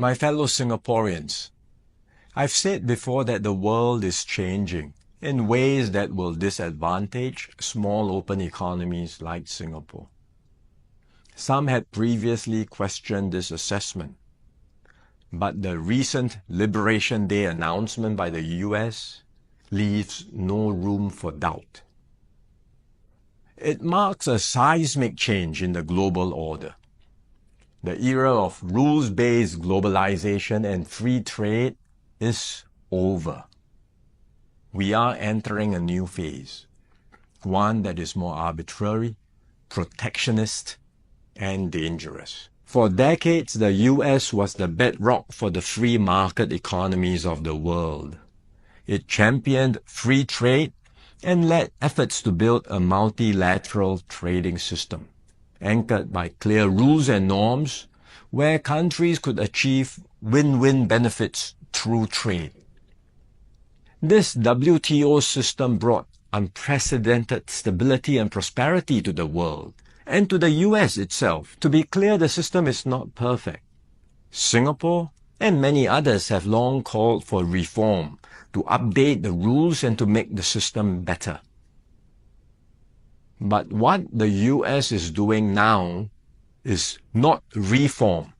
My fellow Singaporeans, I've said before that the world is changing in ways that will disadvantage small open economies like Singapore. Some had previously questioned this assessment, but the recent Liberation Day announcement by the US leaves no room for doubt. It marks a seismic change in the global order. The era of rules-based globalization and free trade is over. We are entering a new phase, one that is more arbitrary, protectionist, and dangerous. For decades, the US was the bedrock for the free market economies of the world. It championed free trade and led efforts to build a multilateral trading system, anchored by clear rules and norms, where countries could achieve win-win benefits through trade. This WTO system brought unprecedented stability and prosperity to the world, and to the US itself. To be clear, the system is not perfect. Singapore and many others have long called for reform, to update the rules and to make the system better. But what the US is doing now is not reform.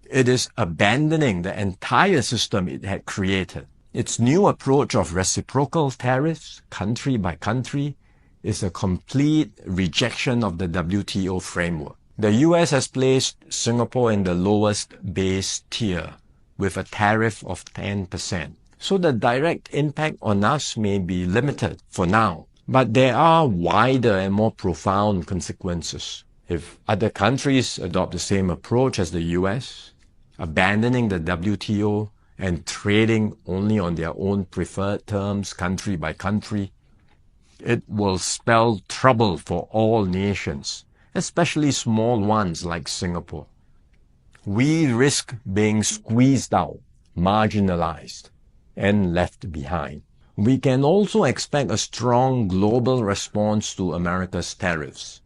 It is abandoning the entire system it had created. Its new approach of reciprocal tariffs, country by country, is a complete rejection of the WTO framework. The US has placed Singapore in the lowest base tier with a tariff of 10%. So the direct impact on us may be limited for now, but there are wider and more profound consequences. If other countries adopt the same approach as the US, abandoning the WTO and trading only on their own preferred terms, country by country, it will spell trouble for all nations, especially small ones like Singapore. We risk being squeezed out, marginalized, and left behind. We can also expect a strong global response to America's tariffs.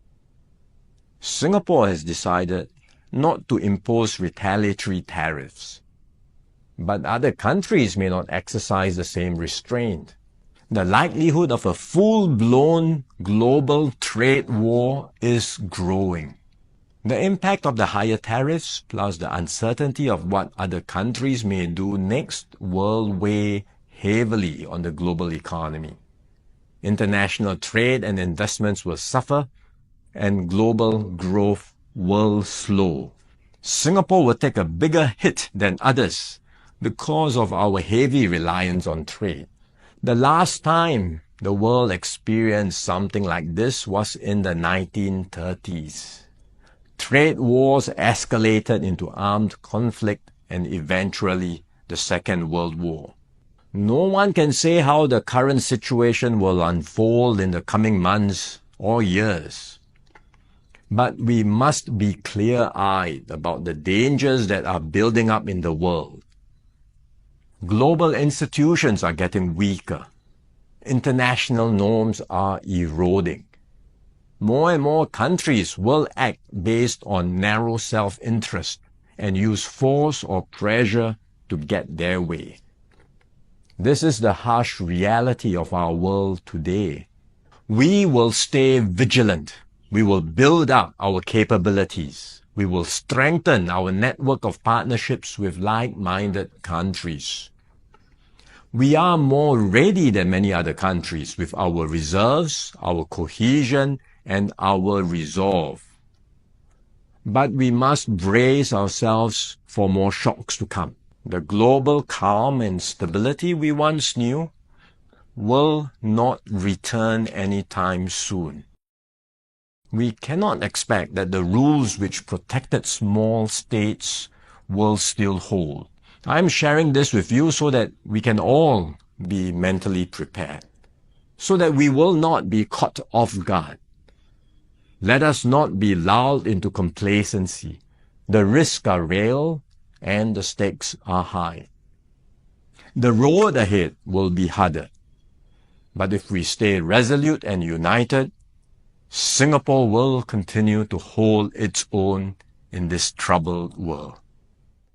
Singapore has decided not to impose retaliatory tariffs, but other countries may not exercise the same restraint. The likelihood of a full-blown global trade war is growing. The impact of the higher tariffs, plus the uncertainty of what other countries may do next, will weigh heavily on the global economy. International trade and investments will suffer, and global growth will slow. Singapore will take a bigger hit than others because of our heavy reliance on trade. The last time the world experienced something like this was in the 1930s. Trade wars escalated into armed conflict and eventually the Second World War. No one can say how the current situation will unfold in the coming months or years. But we must be clear-eyed about the dangers that are building up in the world. Global institutions are getting weaker. International norms are eroding. More and more countries will act based on narrow self-interest and use force or pressure to get their way. This is the harsh reality of our world today. We will stay vigilant. We will build up our capabilities. We will strengthen our network of partnerships with like-minded countries. We are more ready than many other countries with our reserves, our cohesion, and our resolve. But we must brace ourselves for more shocks to come. The global calm and stability we once knew will not return anytime soon. We cannot expect that the rules which protected small states will still hold. I'm sharing this with you so that we can all be mentally prepared, so that we will not be caught off guard. Let us not be lulled into complacency. The risks are real and the stakes are high. The road ahead will be harder. But if we stay resolute and united, Singapore will continue to hold its own in this troubled world.